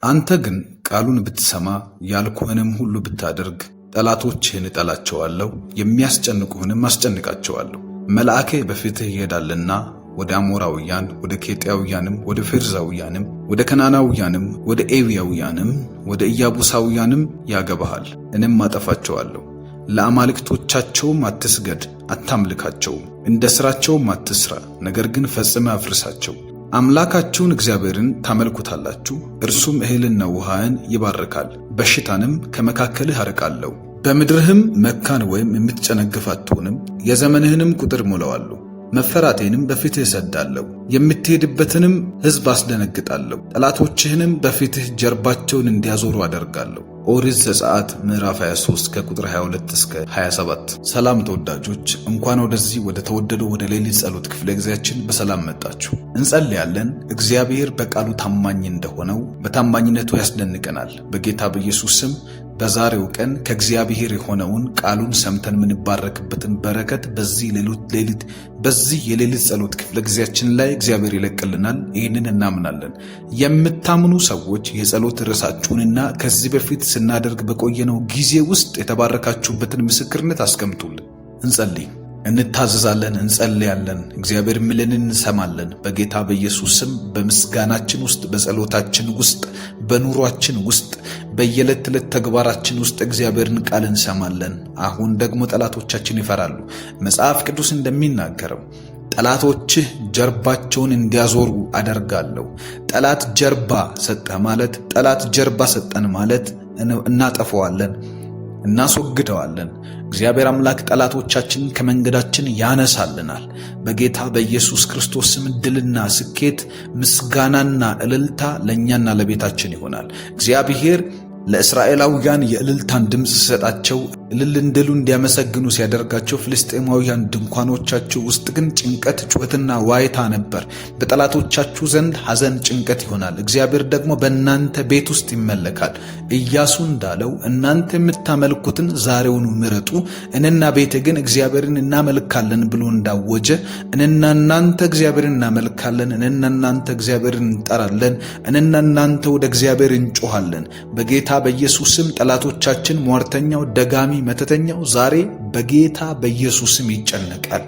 አንተ ግን ቃሉን ብትሰማ ያልኩህንም ሁሉ ብታደርግ ጠላቶችህን እጠላቸዋለሁ፣ የሚያስጨንቁህንም አስጨንቃቸዋለሁ። መልአኬ በፊትህ ይሄዳልና ወደ አሞራውያን፣ ወደ ኬጢያውያንም፣ ወደ ፌርዛውያንም፣ ወደ ከናናውያንም፣ ወደ ኤዊያውያንም፣ ወደ ኢያቡሳውያንም ያገባሃል። እኔም አጠፋቸዋለሁ። ለአማልክቶቻቸውም አትስገድ፣ አታምልካቸውም። እንደ ሥራቸውም አትሥራ፣ ነገር ግን ፈጽመ አፍርሳቸው። አምላካችሁን እግዚአብሔርን ታመልኩታላችሁ፣ እርሱም እህልና ውሃን ይባርካል፣ በሽታንም ከመካከልህ አርቃለሁ። በምድርህም መካን ወይም የምትጨነግፍ አትሆንም። የዘመንህንም ቁጥር ሞላዋለሁ። መፈራቴንም በፊትህ እሰዳለሁ፣ የምትሄድበትንም ሕዝብ አስደነግጣለሁ። ጠላቶችህንም በፊትህ ጀርባቸውን እንዲያዞሩ አደርጋለሁ። ኦሪት ዘጸአት ምዕራፍ 23 ከቁጥር 22 እስከ 27። ሰላም ተወዳጆች፣ እንኳን ወደዚህ ወደ ተወደደው ወደ ሌሊት ጸሎት ክፍለ ጊዜያችን በሰላም መጣችሁ። እንጸልያለን። እግዚአብሔር በቃሉ ታማኝ እንደሆነው በታማኝነቱ ያስደንቀናል። በጌታ በኢየሱስ ስም በዛሬው ቀን ከእግዚአብሔር የሆነውን ቃሉን ሰምተን የምንባረክበትን በረከት በዚህ የሌሊት ጸሎት ክፍለ ጊዜያችን ላይ እግዚአብሔር ይለቅልናል። ይህንን እናምናለን። የምታምኑ ሰዎች የጸሎት ርዕሳችሁንና ከዚህ በፊት ስናደርግ በቆየነው ጊዜ ውስጥ የተባረካችሁበትን ምስክርነት አስቀምጡልን። እንጸልይ። እንታዘዛለን፣ እንጸልያለን። እግዚአብሔር የሚለንን እንሰማለን። በጌታ በኢየሱስ ስም በምስጋናችን ውስጥ፣ በጸሎታችን ውስጥ፣ በኑሯችን ውስጥ፣ በየዕለት ተዕለት ተግባራችን ውስጥ እግዚአብሔርን ቃል እንሰማለን። አሁን ደግሞ ጠላቶቻችን ይፈራሉ። መጽሐፍ ቅዱስ እንደሚናገረው ጠላቶችህ ጀርባቸውን እንዲያዞሩ አደርጋለሁ። ጠላት ጀርባ ሰጠ ማለት ጠላት ጀርባ ሰጠን ማለት እናጠፈዋለን፣ እናስወግደዋለን። እግዚአብሔር አምላክ ጠላቶቻችንን ከመንገዳችን ያነሳልናል። በጌታ በኢየሱስ ክርስቶስ ስም ድልና ስኬት፣ ምስጋናና እልልታ ለእኛና ለቤታችን ይሆናል። እግዚአብሔር ለእስራኤላውያን የእልልታን ድምፅ ሲሰጣቸው እልል እንድሉ እንዲያመሰግኑ ሲያደርጋቸው፣ ፍልስጤማውያን ድንኳኖቻቸው ውስጥ ግን ጭንቀት፣ ጩኸትና ዋይታ ነበር። በጠላቶቻችሁ ዘንድ ሐዘን፣ ጭንቀት ይሆናል። እግዚአብሔር ደግሞ በእናንተ ቤት ውስጥ ይመለካል። ኢያሱ እንዳለው እናንተ የምታመልኩትን ዛሬውኑ ምረጡ፣ እኔና ቤቴ ግን እግዚአብሔርን እናመልካለን ብሎ እንዳወጀ እኔና እናንተ እግዚአብሔርን እናመልካለን፣ እኔና እናንተ እግዚአብሔርን እንጠራለን፣ እኔና እናንተ ወደ እግዚአብሔር እንጮኻለን። በጌታ በኢየሱስም ጠላቶቻችን፣ ሟርተኛው፣ ደጋሚ፣ መተተኛው ዛሬ በጌታ በኢየሱስም ይጨነቃል።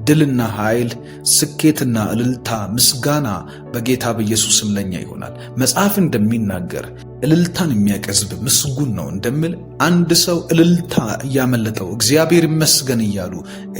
ድልና ኃይል፣ ስኬትና እልልታ፣ ምስጋና በጌታ በኢየሱስም ለኛ ይሆናል። መጽሐፍ እንደሚናገር እልልታን የሚያቀዝብ ምስጉን ነው እንደሚል አንድ ሰው እልልታ እያመለጠው እግዚአብሔር ይመስገን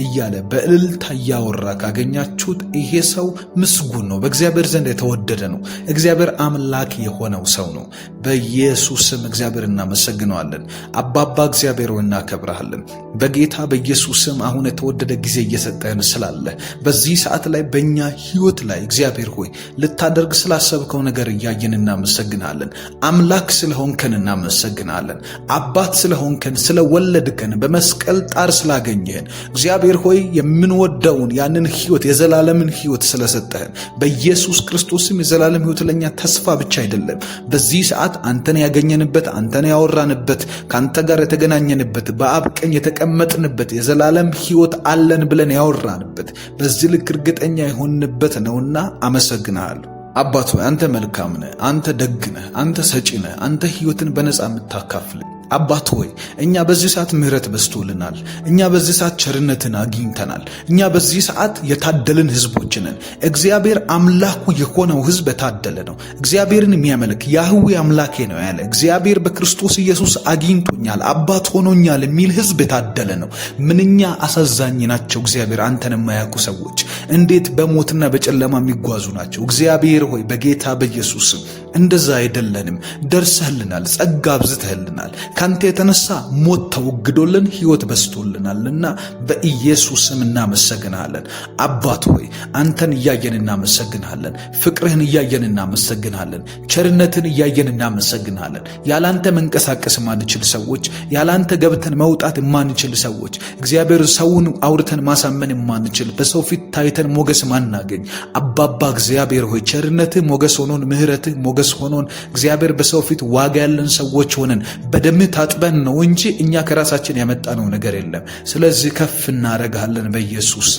እያለ በእልልታ እያወራ ካገኛችሁት ይሄ ሰው ምስጉን ነው፣ በእግዚአብሔር ዘንድ የተወደደ ነው፣ እግዚአብሔር አምላክ የሆነው ሰው ነው። በኢየሱስም እግዚአብሔር እናመሰግነዋለን። አባባ እግዚአብሔር ሆይ እናከብረሃለን። በጌታ በኢየሱስም አሁን የተወደደ ጊዜ እየሰጠህን ስላለ በዚህ ሰዓት ላይ በእኛ ሕይወት ላይ እግዚአብሔር ሆይ ልታደርግ ስላሰብከው ነገር እያየን እናመሰግናለን። አምላክ ስለሆንከን እናመሰግናለን። አባት ስለሆንከን፣ ስለወለድከን፣ በመስቀል ጣር ስላገኘህን እግዚአብሔር ሆይ የምንወደውን ያንን ሕይወት የዘላለምን ሕይወት ስለሰጠህን በኢየሱስ ክርስቶስም የዘላለም ሕይወት ለኛ ተስፋ ብቻ አይደለም። በዚህ ሰዓት አንተን ያገኘንበት፣ አንተን ያወራንበት፣ ከአንተ ጋር የተገናኘንበት፣ በአብ ቀኝ የተቀመጥንበት የዘላለም ሕይወት አለን ብለን ያወራንበት፣ በዚህ ልክ እርግጠኛ የሆንበት ነውና አመሰግናለሁ። አባት ሆይ አንተ መልካም ነህ፣ አንተ ደግ ነህ፣ አንተ ሰጪ ነህ፣ አንተ ሕይወትን በነፃ የምታካፍል አባት ሆይ እኛ በዚህ ሰዓት ምሕረት በስቶልናል። እኛ በዚህ ሰዓት ቸርነትን አግኝተናል። እኛ በዚህ ሰዓት የታደልን ሕዝቦች ነን። እግዚአብሔር አምላኩ የሆነው ሕዝብ የታደለ ነው። እግዚአብሔርን የሚያመልክ ያህዌ አምላኬ ነው ያለ እግዚአብሔር በክርስቶስ ኢየሱስ አግኝቶኛል፣ አባት ሆኖኛል የሚል ሕዝብ የታደለ ነው። ምንኛ አሳዛኝ ናቸው እግዚአብሔር አንተን የማያውቁ ሰዎች፣ እንዴት በሞትና በጨለማ የሚጓዙ ናቸው። እግዚአብሔር ሆይ በጌታ በኢየሱስ እንደዛ አይደለንም። ደርሰህልናል፣ ጸጋ አብዝተህልናል። ካንተ የተነሳ ሞት ተወግዶልን ሕይወት በስቶልናልና በኢየሱስ ስም እናመሰግናለን። አባት ሆይ አንተን እያየን እናመሰግናለን። ፍቅርህን እያየን እናመሰግናለን። ቸርነትን እያየን እናመሰግናለን። ያላንተ መንቀሳቀስ ማንችል ሰዎች፣ ያላንተ ገብተን መውጣት ማንችል ሰዎች፣ እግዚአብሔር ሰውን አውርተን ማሳመን ማንችል፣ በሰው ፊት ታይተን ሞገስ ማናገኝ አባባ እግዚአብሔር ሆይ ቸርነትህ ሞገስ ሆኖን፣ ምሕረትህ ሞገስ ሆኖን እግዚአብሔር በሰው ፊት ዋጋ ያለን ሰዎች ሆነን በደም ታጥበን ነው እንጂ እኛ ከራሳችን ያመጣነው ነገር የለም። ስለዚህ ከፍ እናደርጋለን በኢየሱስ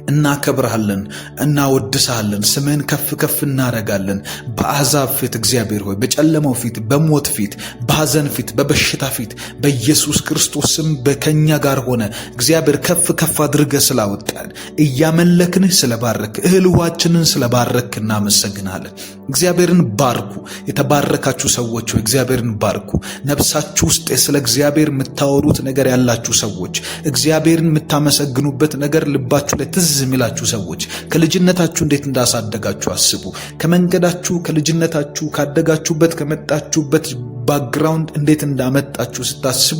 እናከብርሃለን፣ እናወድስሃለን፣ ስምህን ከፍ ከፍ እናረጋለን። በአሕዛብ ፊት እግዚአብሔር ሆይ በጨለማው ፊት፣ በሞት ፊት፣ በሐዘን ፊት፣ በበሽታ ፊት በኢየሱስ ክርስቶስ ስም ከኛ ጋር ሆነ እግዚአብሔር ከፍ ከፍ አድርገህ ስላወጣን እያመለክንህ ስለባረክ እህል ውሃችንን ስለባረክ እናመሰግናለን። እግዚአብሔርን ባርኩ። የተባረካችሁ ሰዎች ሆይ እግዚአብሔርን ባርኩ። ነፍሳችሁ ውስጥ ስለ እግዚአብሔር የምታወሩት ነገር ያላችሁ ሰዎች፣ እግዚአብሔርን የምታመሰግኑበት ነገር ልባችሁ ላይ ትዝ የሚላችሁ ሰዎች ከልጅነታችሁ እንዴት እንዳሳደጋችሁ አስቡ። ከመንገዳችሁ ከልጅነታችሁ ካደጋችሁበት ከመጣችሁበት ባክግራውንድ እንዴት እንዳመጣችሁ ስታስቡ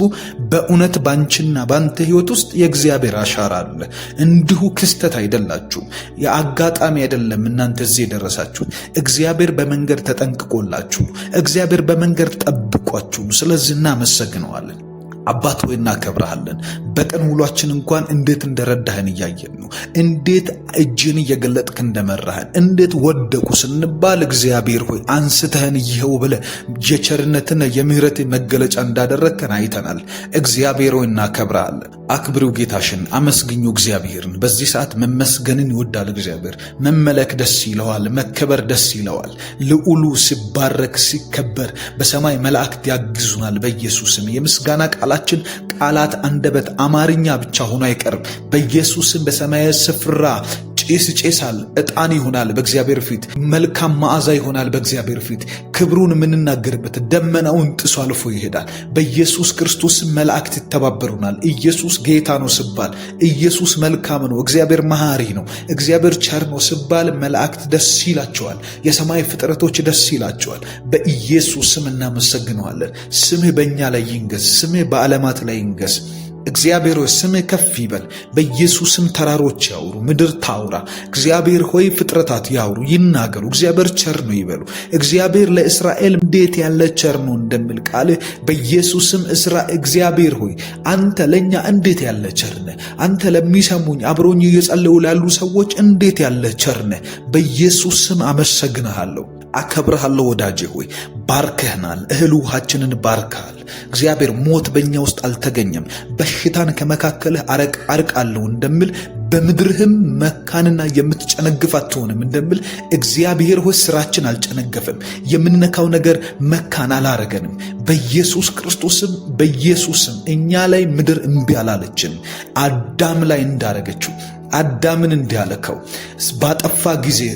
በእውነት ባንቺና ባንተ ህይወት ውስጥ የእግዚአብሔር አሻራ አለ። እንዲሁ ክስተት አይደላችሁም። የአጋጣሚ አይደለም እናንተ እዚህ የደረሳችሁት። እግዚአብሔር በመንገድ ተጠንቅቆላችሁ፣ እግዚአብሔር በመንገድ ጠብቋችሁ። ስለዚህ እናመሰግነዋለን። አባት ሆይ እናከብርሃለን። በቀን ውሏችን እንኳን እንዴት እንደረዳህን እያየን ነው። እንዴት እጅን እየገለጥክ እንደመራህን፣ እንዴት ወደቁ ስንባል እግዚአብሔር ሆይ አንስተህን ይኸው ብለህ የቸርነትና የምህረት መገለጫ እንዳደረግከን አይተናል። እግዚአብሔር ሆይ እናከብርሃለን። አክብሪው ጌታሽን፣ አመስግኙ እግዚአብሔርን። በዚህ ሰዓት መመስገንን ይወዳል እግዚአብሔር። መመለክ ደስ ይለዋል፣ መከበር ደስ ይለዋል። ልዑሉ ሲባረክ ሲከበር በሰማይ መላእክት ያግዙናል። በኢየሱስም የምስጋና ቃላት አንደበት አማርኛ ብቻ ሆኖ አይቀርም። በኢየሱስም በሰማያዊ ስፍራ ጭስ ጭሳል፣ ዕጣን ይሆናል በእግዚአብሔር ፊት፣ መልካም መዓዛ ይሆናል በእግዚአብሔር ፊት። ክብሩን የምንናገርበት ደመናውን ጥሶ አልፎ ይሄዳል። በኢየሱስ ክርስቶስ መላእክት ይተባበሩናል። ኢየሱስ ጌታ ነው ስባል፣ ኢየሱስ መልካም ነው፣ እግዚአብሔር መሐሪ ነው፣ እግዚአብሔር ቸር ነው ስባል መላእክት ደስ ይላቸዋል። የሰማይ ፍጥረቶች ደስ ይላቸዋል። በኢየሱስ ስም እናመሰግነዋለን። ስምህ በእኛ ላይ ይንገስ፣ ስምህ በዓለማት ላይ ይንገስ። እግዚአብሔር ሆይ ስምህ ከፍ ይበል። በኢየሱስም ተራሮች ያውሩ፣ ምድር ታውራ። እግዚአብሔር ሆይ ፍጥረታት ያውሩ፣ ይናገሩ። እግዚአብሔር ቸር ነው ይበሉ። እግዚአብሔር ለእስራኤል እንዴት ያለ ቸር ነው እንደሚል ቃልህ በኢየሱስም እግዚአብሔር ሆይ አንተ ለእኛ እንዴት ያለ ቸር ነህ። አንተ ለሚሰሙኝ አብሮኝ እየጸለዩ ላሉ ሰዎች እንዴት ያለ ቸር ነህ። በኢየሱስም አመሰግንሃለሁ፣ አከብርሃለሁ። ወዳጄ ሆይ ባርከህናል፣ እህል ውሃችንን ባርከሃል። እግዚአብሔር ሞት በእኛ ውስጥ አልተገኘም። በሽታን ከመካከልህ አርቃለሁ እንደሚል በምድርህም መካንና የምትጨነግፍ አትሆንም እንደሚል እግዚአብሔር ሆይ ስራችን አልጨነገፈም። የምንነካው ነገር መካን አላረገንም። በኢየሱስ ክርስቶስም በኢየሱስም እኛ ላይ ምድር እምቢ አላለችንም። አዳም ላይ እንዳረገችው አዳምን እንዲያለከው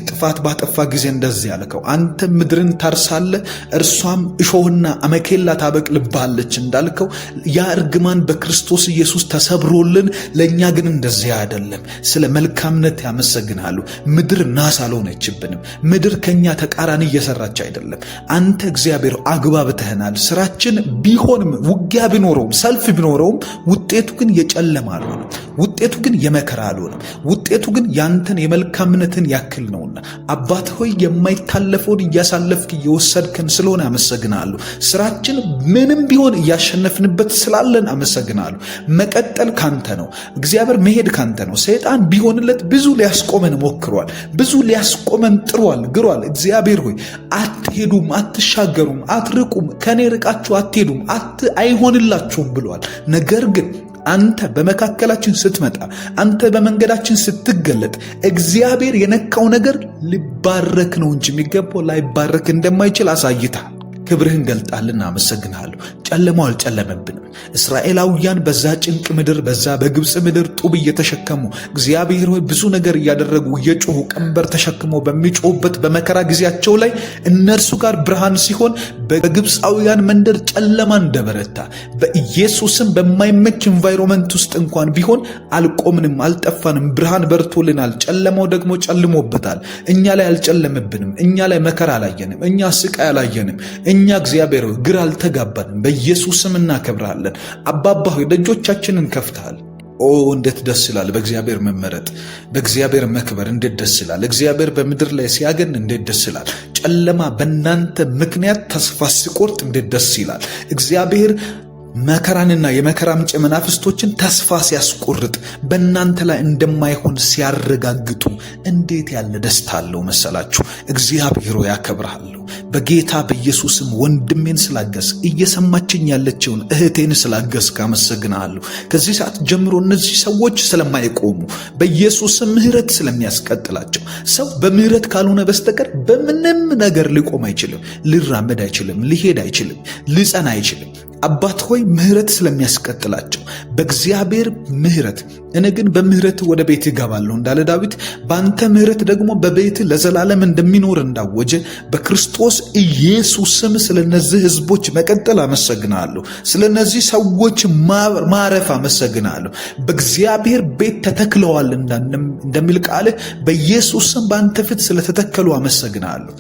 ጥፋት ባጠፋ ጊዜ እንደዚህ ያለከው አንተ ምድርን ታርሳለህ፣ እርሷም እሾህና አመኬላ ታበቅልብሃለች እንዳልከው ያ እርግማን በክርስቶስ ኢየሱስ ተሰብሮልን፣ ለእኛ ግን እንደዚህ አይደለም። ስለ መልካምነት ያመሰግናሉ። ምድር ናስ አልሆነችብንም። ምድር ከኛ ተቃራኒ እየሰራች አይደለም። አንተ እግዚአብሔር አግባብተህናል። ስራችን ቢሆንም ውጊያ ቢኖረውም ሰልፍ ቢኖረውም ውጤቱ ግን የጨለማ አልሆነም። ውጤቱ ግን የመከራ አልሆነም። ውጤቱ ግን ያንተን የመልካምነትን ያክል ነውና አባት ሆይ የማይታለፈውን እያሳለፍክ እየወሰድከን ስለሆነ አመሰግናለሁ። ስራችን ምንም ቢሆን እያሸነፍንበት ስላለን አመሰግናለሁ። መቀጠል ካንተ ነው እግዚአብሔር፣ መሄድ ካንተ ነው። ሰይጣን ቢሆንለት ብዙ ሊያስቆመን ሞክሯል፣ ብዙ ሊያስቆመን ግሯል። እግዚአብሔር ሆይ አትሄዱም፣ አትሻገሩም፣ አትርቁም፣ ከኔ ርቃችሁ አትሄዱም፣ አይሆንላችሁም ብሏል። ነገር ግን አንተ በመካከላችን ስትመጣ፣ አንተ በመንገዳችን ስትገለጥ እግዚአብሔር የነካው ነገር ሊባረክ ነው እንጂ የሚገባው ላይባረክ እንደማይችል አሳይተሃል። ክብርህን ገልጣልና አመሰግንሃለሁ። ጨለማው አልጨለመብንም። እስራኤላውያን በዛ ጭንቅ ምድር፣ በዛ በግብፅ ምድር ጡብ እየተሸከሙ እግዚአብሔር ሆይ ብዙ ነገር እያደረጉ እየጮሁ ቀንበር ተሸክመው በሚጮሁበት በመከራ ጊዜያቸው ላይ እነርሱ ጋር ብርሃን ሲሆን በግብፃውያን መንደር ጨለማ እንደበረታ በኢየሱስም በማይመች ኢንቫይሮመንት ውስጥ እንኳን ቢሆን አልቆምንም፣ አልጠፋንም። ብርሃን በርቶልናል፣ ጨለማው ደግሞ ጨልሞበታል። እኛ ላይ አልጨለምብንም። እኛ ላይ መከራ አላየንም። እኛ ስቃይ አላየንም። እኛ እግዚአብሔር ሆይ ግራ አልተጋባንም። በኢየሱስም እናከብርሃለን። አባባ ሆይ ደጆቻችንን ከፍተሃል። እንዴት ደስ ይላል! በእግዚአብሔር መመረጥ፣ በእግዚአብሔር መክበር እንዴት ደስ ይላል! እግዚአብሔር በምድር ላይ ሲያገን እንዴት ደስ ይላል! ጨለማ በእናንተ ምክንያት ተስፋ ሲቆርጥ እንዴት ደስ ይላል! እግዚአብሔር መከራንና የመከራ ምንጭ መናፍስቶችን ተስፋ ሲያስቆርጥ በእናንተ ላይ እንደማይሆን ሲያረጋግጡ እንዴት ያለ ደስታ አለው መሰላችሁ! እግዚአብሔር ያከብርሃለሁ። በጌታ በኢየሱስም ወንድሜን ስላገዝ እየሰማችኝ ያለችውን እህቴን ስላገዝ አመሰግናለሁ። ከዚህ ሰዓት ጀምሮ እነዚህ ሰዎች ስለማይቆሙ በኢየሱስም ምህረት ስለሚያስቀጥላቸው ሰው በምህረት ካልሆነ በስተቀር በምንም ነገር ሊቆም አይችልም፣ ሊራመድ አይችልም፣ ሊሄድ አይችልም፣ ሊጸና አይችልም። አባት ሆይ ምህረት ስለሚያስቀጥላቸው በእግዚአብሔር ምህረት እኔ ግን በምህረት ወደ ቤት እገባለሁ እንዳለ ዳዊት በአንተ ምህረት ደግሞ በቤት ለዘላለም እንደሚኖር እንዳወጀ በክርስቶስ ኢየሱስ ስም ስለነዚህ ህዝቦች መቀጠል አመሰግናለሁ። ስለነዚህ ሰዎች ማረፍ አመሰግናለሁ። በእግዚአብሔር ቤት ተተክለዋል እንደሚል ቃል በኢየሱስ ስም በአንተ ፊት ስለተተከሉ አመሰግናለሁ።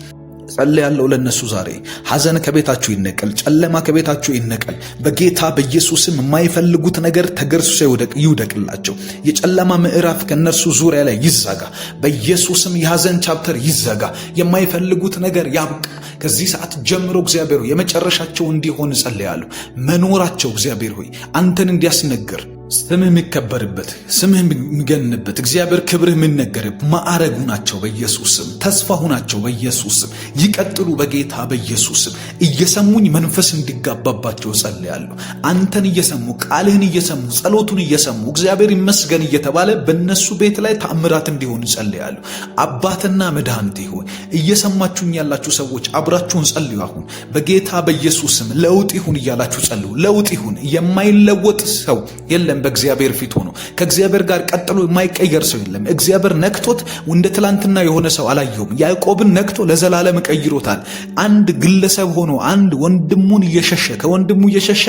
ጸልያለሁ ለነሱ ዛሬ ሐዘን ከቤታችሁ ይነቀል፣ ጨለማ ከቤታችሁ ይነቀል። በጌታ በኢየሱስም የማይፈልጉት ነገር ተገርሶ ይውደቅላቸው። የጨለማ ምዕራፍ ከነርሱ ዙሪያ ላይ ይዘጋ። በኢየሱስም የሐዘን ቻፕተር ይዘጋ። የማይፈልጉት ነገር ያብቃ። ከዚህ ሰዓት ጀምሮ እግዚአብሔር ሆይ የመጨረሻቸው እንዲሆን ጸልያለሁ። መኖራቸው እግዚአብሔር ሆይ አንተን እንዲያስነግር ስምህ የሚከበርበት ስምህ የሚገንበት እግዚአብሔር ክብርህ የሚነገርበት ማዕረግ ሁናቸው በኢየሱስም። ተስፋ ሁናቸው በኢየሱስም። ይቀጥሉ በጌታ በኢየሱስም። እየሰሙኝ መንፈስ እንዲጋባባቸው ጸልያለሁ። አንተን እየሰሙ ቃልህን እየሰሙ ጸሎቱን እየሰሙ እግዚአብሔር ይመስገን እየተባለ በእነሱ ቤት ላይ ተአምራት እንዲሆን ጸልያለሁ። አባትና መድኃኒቴ ሆይ እየሰማችሁኝ ያላችሁ ሰዎች አብራችሁን ጸልዩ። አሁን በጌታ በኢየሱስም ለውጥ ይሁን እያላችሁ ጸልዩ። ለውጥ ይሁን። የማይለወጥ ሰው የለም በእግዚአብሔር ፊት ሆኖ ከእግዚአብሔር ጋር ቀጥሎ የማይቀየር ሰው የለም። እግዚአብሔር ነክቶት እንደ ትላንትና የሆነ ሰው አላየሁም። ያዕቆብን ነክቶ ለዘላለም ቀይሮታል። አንድ ግለሰብ ሆኖ አንድ ወንድሙን እየሸሸ ከወንድሙ እየሸሸ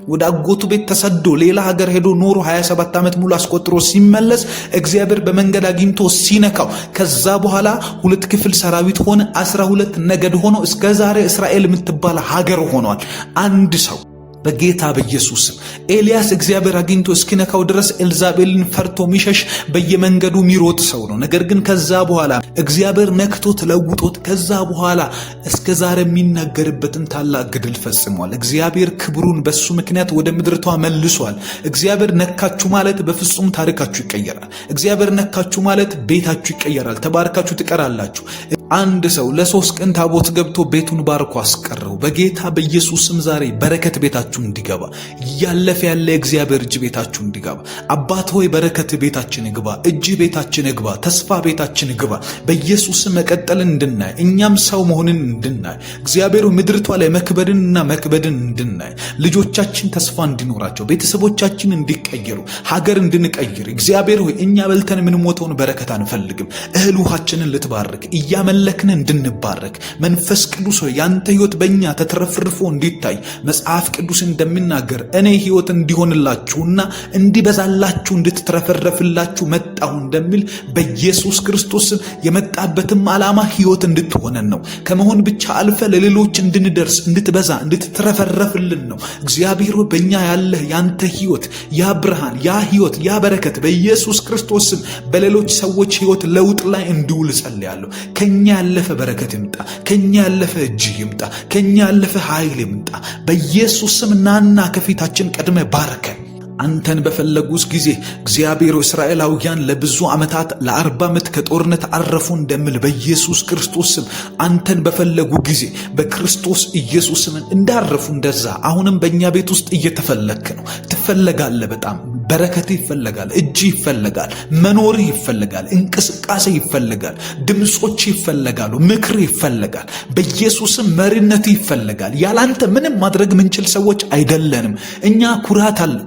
ወደ አጎቱ ቤት ተሰዶ ሌላ ሀገር ሄዶ ኖሮ 27 ዓመት ሙሉ አስቆጥሮ ሲመለስ እግዚአብሔር በመንገድ አግኝቶ ሲነካው ከዛ በኋላ 2 ክፍል ሰራዊት ሆነ፣ 12 ነገድ ሆኖ እስከ ዛሬ እስራኤል የምትባል ሀገር ሆኗል። አንድ ሰው በጌታ በኢየሱስም ኤልያስ እግዚአብሔር አግኝቶ እስኪነካው ድረስ ኤልዛቤልን ፈርቶ ሚሸሽ በየመንገዱ ሚሮጥ ሰው ነው። ነገር ግን ከዛ በኋላ እግዚአብሔር ነክቶት ለውጦት ከዛ በኋላ እስከ ዛሬ የሚናገርበትን ታላቅ ገድል ፈጽሟል። እግዚአብሔር ክብሩን በሱ ምክንያት ወደ ምድርቷ መልሷል። እግዚአብሔር ነካችሁ ማለት በፍጹም ታሪካችሁ ይቀየራል። እግዚአብሔር ነካችሁ ማለት ቤታችሁ ይቀየራል። ተባርካችሁ ትቀራላችሁ። አንድ ሰው ለ3 ቀን ታቦት ገብቶ ቤቱን ባርኮ አስቀረው። በጌታ በኢየሱስም ዛሬ በረከት ቤታችሁ እንዲገባ እያለፈ ያለ እግዚአብሔር እጅ ቤታችሁ እንዲገባ አባት ሆይ በረከት ቤታችን ይግባ፣ እጅ ቤታችን ይግባ፣ ተስፋ ቤታችን ይግባ። በኢየሱስም መቀጠልን እንድናይ እኛም ሰው መሆንን እንድናይ እግዚአብሔር ምድርቷ ላይ መክበድንና መክበድን እንድናይ ልጆቻችን ተስፋ እንዲኖራቸው ቤተሰቦቻችን እንዲቀየሩ ሀገር እንድንቀይር እግዚአብሔር ሆይ እኛ በልተን የምንሞተውን በረከት አንፈልግም። እህል ውሃችንን ልትባርክ እያመለክን እንድንባረክ መንፈስ ቅዱስ ሆይ ያንተ ሕይወት በእኛ ተትረፍርፎ እንዲታይ መጽሐፍ ቅዱስ እንደሚናገር እኔ ሕይወት እንዲሆንላችሁና እንዲበዛላችሁ እንድትትረፈረፍላችሁ መጣሁ እንደሚል በኢየሱስ ክርስቶስ የመጣበትም ዓላማ ሕይወት እንድትሆነን ነው። ከመሆን ብቻ አልፈ ለሌሎች እንድንደርስ እንድትበዛ እንድትትረፈረፍልን ነው። እግዚአብሔር በእኛ ያለ ያንተ ሕይወት ያ ብርሃን ያ ሕይወት ያ በረከት በኢየሱስ ክርስቶስ በሌሎች ሰዎች ሕይወት ለውጥ ላይ እንዲውል ጸልያለሁ። ከኛ ያለፈ በረከት ይምጣ፣ ከኛ ያለፈ እጅ ይምጣ፣ ከኛ ያለፈ ኃይል ይምጣ። በኢየሱስ ስም ናና ከፊታችን ቀድመ ባርከን። አንተን በፈለጉስ ጊዜ እግዚአብሔር እስራኤላውያን ለብዙ ዓመታት ለ40 ዓመት ከጦርነት አረፉ እንደሚል በኢየሱስ ክርስቶስ ስም አንተን በፈለጉ ጊዜ በክርስቶስ ኢየሱስ ስም እንዳረፉ እንደዛ አሁንም በእኛ ቤት ውስጥ እየተፈለክ ነው። ትፈለጋለህ። በጣም በረከት ይፈለጋል፣ እጅ ይፈለጋል፣ መኖር ይፈለጋል፣ እንቅስቃሴ ይፈለጋል፣ ድምጾች ይፈለጋሉ፣ ምክር ይፈለጋል። በኢየሱስም መሪነት ይፈለጋል። ያላንተ ምንም ማድረግ ምንችል ሰዎች አይደለንም። እኛ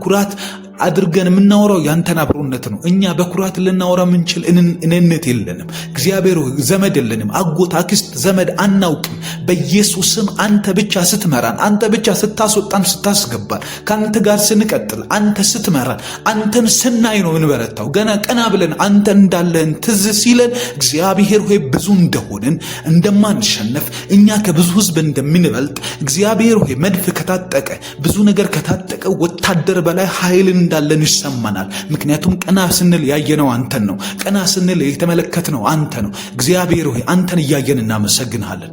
ኩራት አድርገን የምናወራው ያንተን አብሮነት ነው። እኛ በኩራት ልናወራ ምንችል እኔነት የለንም። እግዚአብሔር ዘመድ የለንም። አጎት፣ አክስት፣ ዘመድ አናውቅም። በኢየሱስም አንተ ብቻ ስትመራን፣ አንተ ብቻ ስታስወጣን፣ ስታስገባን፣ ከአንተ ጋር ስንቀጥል፣ አንተ ስትመራን፣ አንተን ስናይ ነው እንበረታው። ገና ቀና ብለን አንተ እንዳለን ትዝ ሲለን እግዚአብሔር ሆይ ብዙ እንደሆንን እንደማንሸነፍ እኛ ከብዙ ሕዝብ እንደምንበልጥ እግዚአብሔር ሆይ መድፍ ከታጠቀ ብዙ ነገር ከታጠቀ ወታደር በላይ ኃይልን እንዳለን ይሰማናል። ምክንያቱም ቀና ስንል ያየነው አንተን ነው። ቀና ስንል የተመለከትነው አንተ ነው። እግዚአብሔር ሆይ አንተን እያየን እናመሰግንሃለን።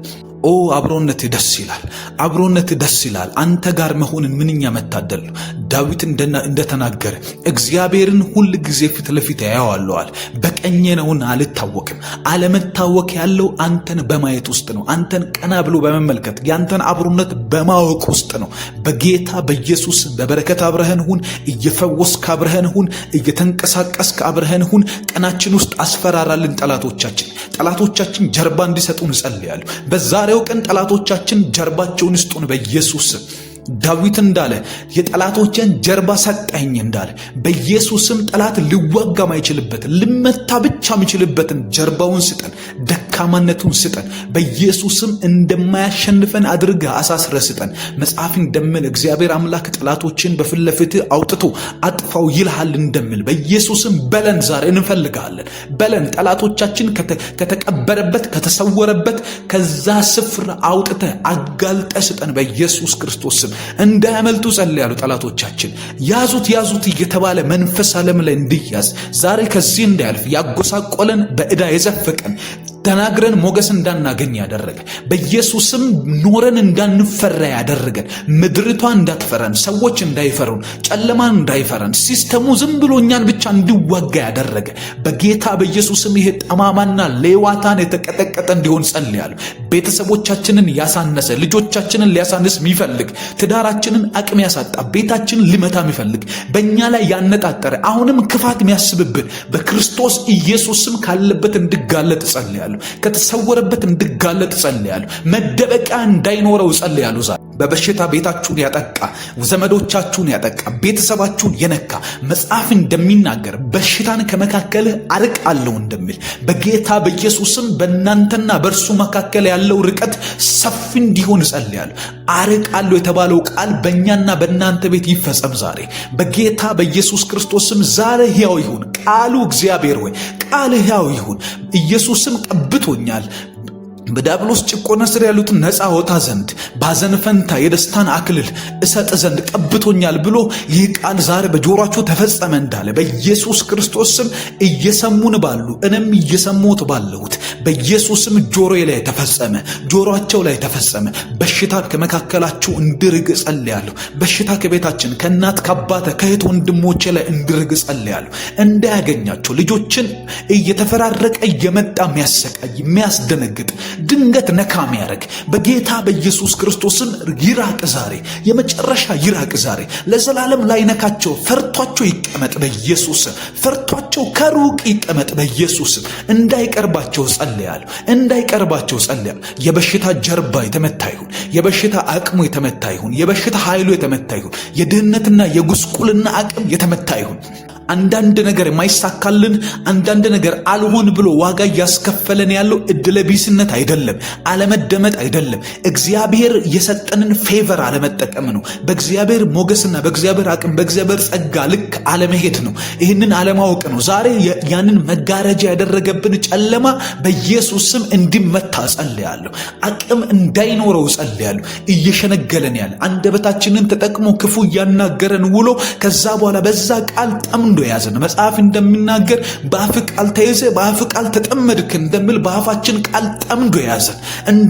አብሮነት ደስ ይላል። አብሮነት ደስ ይላል። አንተ ጋር መሆንን ምንኛ መታደል ነው። ዳዊት እንደተናገረ እግዚአብሔርን ሁል ጊዜ ፊት ለፊት ያየዋለዋል። በቀኜ ነውና አልታወክም። አለመታወክ ያለው አንተን በማየት ውስጥ ነው። አንተን ቀና ብሎ በመመልከት ያንተን አብሮነት በማወቅ ውስጥ ነው። በጌታ በኢየሱስ በበረከት አብረህን ሁን። እየፈወስክ አብረህን ሁን። እየተንቀሳቀስክ አብረህን ሁን። ቀናችን ውስጥ አስፈራራልን ጠላቶቻችን ጀርባ እንዲሰጡን እጸልያለሁ። በዛሬው ቀን ጠላቶቻችን ጀርባቸውን ይስጡን በኢየሱስ። ዳዊት እንዳለ የጠላቶችን ጀርባ ሰጠኝ እንዳለ በኢየሱስም ጠላት ሊዋጋ ማይችልበት ልመታ ብቻ የሚችልበትን ጀርባውን ስጠን፣ ደካማነቱን ስጠን። በኢየሱስም እንደማያሸንፈን አድርገህ አሳስረህ ስጠን። መጽሐፍ እንደሚል እግዚአብሔር አምላክ ጠላቶችን በፊት ለፊትህ አውጥቶ አጥፋው ይልሃል እንደሚል በኢየሱስም በለን። ዛሬ እንፈልጋለን። በለን። ጠላቶቻችን ከተቀበረበት ከተሰወረበት ከዛ ስፍራ አውጥተህ አጋልጠህ ስጠን በኢየሱስ ክርስቶስ እንዳያመልጡ ጸልያለሁ። ጠላቶቻችን ያዙት እየተባለ መንፈስ ዓለም ላይ እንዲያዝ ዛሬ ከዚህ እንዳያልፍ ያጎሳቆለን በዕዳ የዘፈቀን ተናግረን ሞገስ እንዳናገኝ ያደረገ በኢየሱስም ኖረን እንዳንፈራ ያደረገን ምድሪቷ እንዳትፈራን፣ ሰዎች እንዳይፈሩን፣ ጨለማን እንዳይፈራን፣ ሲስተሙ ዝም ብሎ እኛን ብቻ እንዲዋጋ ያደረገ በጌታ በኢየሱስም ይሄ ጠማማና ሌዋታን የተቀጠቀጠ እንዲሆን ጸልያለሁ። ቤተሰቦቻችንን ያሳነሰ ልጆቻችንን ሊያሳንስ የሚፈልግ ትዳራችንን አቅም ያሳጣ ቤታችንን ሊመታ የሚፈልግ በእኛ ላይ ያነጣጠረ አሁንም ክፋት የሚያስብብን በክርስቶስ ኢየሱስም ካለበት እንድጋለጥ ጸልያለሁ። ከተሰወረበት እንድጋለጥ ጸልያለሁ። መደበቂያ እንዳይኖረው ጸልያለሁ። ዛሬ በበሽታ ቤታችሁን ያጠቃ፣ ዘመዶቻችሁን ያጠቃ፣ ቤተሰባችሁን የነካ መጽሐፍ እንደሚናገር በሽታን ከመካከልህ አርቃለሁ እንደሚል በጌታ በኢየሱስም በእናንተና በእርሱ መካከል ያለው ርቀት ሰፊ እንዲሆን ጸልያለሁ። አርቃለሁ የተባለው ቃል በእኛና በእናንተ ቤት ይፈጸም ዛሬ በጌታ በኢየሱስ ክርስቶስም። ዛሬ ሕያው ይሁን ቃሉ። እግዚአብሔር ሆይ ቃል ሕያው ይሁን። ኢየሱስም ቀብቶኛል በዲያብሎስ ጭቆና ስር ያሉትን ነፃ ወጣ ዘንድ ባዘን ፈንታ የደስታን አክሊል እሰጥ ዘንድ ቀብቶኛል ብሎ ይህ ቃል ዛሬ በጆሮአቸው ተፈጸመ እንዳለ በኢየሱስ ክርስቶስ ስም እየሰሙን ባሉ እኔም እየሰሙት ባለሁት በኢየሱስ ስም ጆሮዬ ላይ ተፈጸመ፣ ጆሮአቸው ላይ ተፈጸመ። በሽታ ከመካከላችሁ እንዲርቅ ጸልያለሁ። በሽታ ከቤታችን ከእናት ከአባተ ከእህት ወንድሞቼ ላይ እንዲርቅ ጸልያለሁ። እንዳያገኛቸው ልጆችን እየተፈራረቀ እየመጣ የሚያሰቃይ የሚያስደነግጥ ድንገት ነካም ያረግ በጌታ በኢየሱስ ክርስቶስም ይራቅ ዛሬ፣ የመጨረሻ ይራቅ ዛሬ። ለዘላለም ላይ ነካቸው። ፈርቷቸው ይቀመጥ በኢየሱስ። ፈርቷቸው ከሩቅ ይቀመጥ በኢየሱስ። እንዳይቀርባቸው ጸልያለሁ። እንዳይቀርባቸው ጸልያለሁ። የበሽታ ጀርባ የተመታ ይሁን። የበሽታ አቅሙ የተመታ ይሁን። የበሽታ ኃይሉ የተመታ ይሁን። የድህነትና የጉስቁልና አቅም የተመታ ይሁን። አንዳንድ ነገር የማይሳካልን አንዳንድ ነገር አልሆን ብሎ ዋጋ እያስከፈለን ያለው እድለቢስነት አይደለም፣ አለመደመጥ አይደለም። እግዚአብሔር የሰጠንን ፌቨር አለመጠቀም ነው። በእግዚአብሔር ሞገስና በእግዚአብሔር አቅም በእግዚአብሔር ጸጋ ልክ አለመሄድ ነው። ይህንን አለማወቅ ነው። ዛሬ ያንን መጋረጃ ያደረገብን ጨለማ በኢየሱስ ስም እንዲመታ ጸልያለሁ። አቅም እንዳይኖረው ጸልያለሁ። እየሸነገለን ያለ አንደበታችንን ተጠቅሞ ክፉ እያናገረን ውሎ ከዛ በኋላ በዛ ቃል ጠምዶ ያዘን። መጽሐፍ እንደሚናገር በአፍ ቃል ተይዘ በአፍ ቃል ተጠመድክ እንደሚል በአፋችን ቃል ጠምዶ ያዘን፣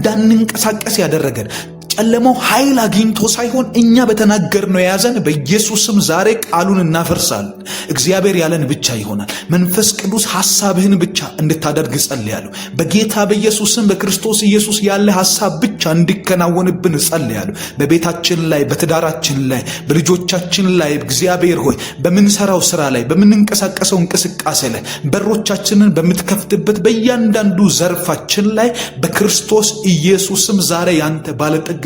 እንዳንንቀሳቀስ ያደረገን ጨለማው ኃይል አግኝቶ ሳይሆን እኛ በተናገርነው የያዘን በኢየሱስም ዛሬ ቃሉን እናፈርሳለን። እግዚአብሔር ያለን ብቻ ይሆናል። መንፈስ ቅዱስ ሐሳብህን ብቻ እንድታደርግ ጸልያለሁ። በጌታ በኢየሱስም በክርስቶስ ኢየሱስ ያለ ሐሳብ ብቻ እንዲከናወንብን ጸልያለሁ። በቤታችን ላይ፣ በትዳራችን ላይ፣ በልጆቻችን ላይ እግዚአብሔር ሆይ በምንሰራው ስራ ላይ፣ በምንንቀሳቀሰው እንቅስቃሴ ላይ፣ በሮቻችንን በምትከፍትበት በእያንዳንዱ ዘርፋችን ላይ በክርስቶስ ኢየሱስም ዛሬ ያንተ ባለጠግነት፣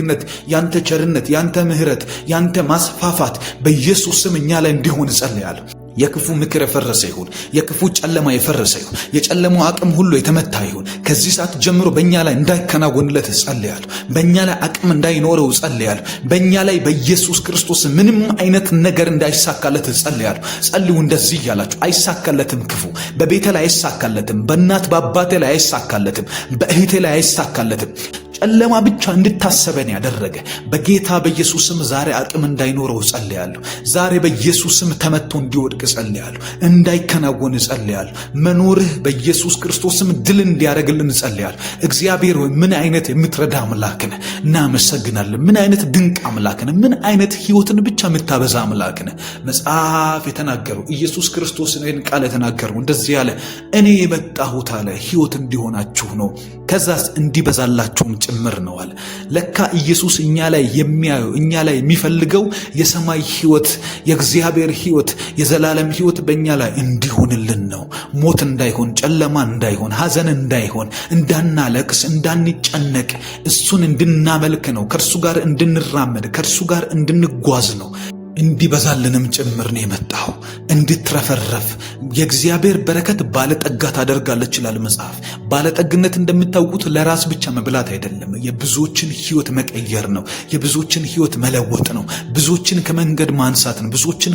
ያንተ ቸርነት፣ ያንተ ምሕረት፣ ያንተ ማስፋፋት በኢየሱስ ስም እኛ ላይ እንዲሆን ጸልያለሁ። የክፉ ምክር የፈረሰ ይሁን። የክፉ ጨለማ የፈረሰ ይሁን። የጨለማው አቅም ሁሉ የተመታ ይሁን። ከዚህ ሰዓት ጀምሮ በእኛ ላይ እንዳይከናወንለት ጸልያለሁ። በእኛ ላይ አቅም እንዳይኖረው ጸልያለሁ። በእኛ ላይ በኢየሱስ ክርስቶስ ምንም አይነት ነገር እንዳይሳካለት ጸልያለሁ። ጸልዩ እንደዚህ እያላችሁ አይሳካለትም። ክፉ በቤቴ ላይ አይሳካለትም። በእናት በአባቴ ላይ አይሳካለትም። በእህቴ ላይ አይሳካለትም። ጨለማ ብቻ እንድታሰበን ያደረገ በጌታ በኢየሱስም ዛሬ አቅም እንዳይኖረው ጸልያለሁ። ዛሬ በኢየሱስም ተመቶ እንዲወድቅ ጸልያለሁ። እንዳይከናወን ጸልያለሁ። መኖርህ በኢየሱስ ክርስቶስም ድል እንዲያደርግልን ጸልያለሁ። እግዚአብሔር ሆይ ምን አይነት የምትረዳ አምላክ ነህ! እናመሰግናለን። ምን አይነት ድንቅ አምላክ ነህ! ምን አይነት ህይወትን ብቻ የምታበዛ አምላክ ነህ! መጽሐፍ የተናገረው ኢየሱስ ክርስቶስ ነው ቃል የተናገረው እንደዚህ ያለ እኔ የመጣሁት አለ ህይወት እንዲሆናችሁ ነው ከዛስ እንዲበዛላችሁም ጭምር ነው አለ። ለካ ኢየሱስ እኛ ላይ የሚያየው እኛ ላይ የሚፈልገው የሰማይ ህይወት፣ የእግዚአብሔር ህይወት፣ የዘላለም ህይወት በእኛ ላይ እንዲሆንልን ነው። ሞት እንዳይሆን፣ ጨለማ እንዳይሆን፣ ሐዘን እንዳይሆን፣ እንዳናለቅስ፣ እንዳንጨነቅ እሱን እንድናመልክ ነው። ከእርሱ ጋር እንድንራመድ፣ ከእርሱ ጋር እንድንጓዝ ነው። እንዲበዛልንም ጭምር ነው የመጣው። እንድትረፈረፍ የእግዚአብሔር በረከት ባለጠጋ ታደርጋለች ይላል መጽሐፍ። ባለጠግነት እንደምታውቁት ለራስ ብቻ መብላት አይደለም፣ የብዙዎችን ህይወት መቀየር ነው። የብዙዎችን ህይወት መለወጥ ነው። ብዙዎችን ከመንገድ ማንሳት ነው። ብዙዎችን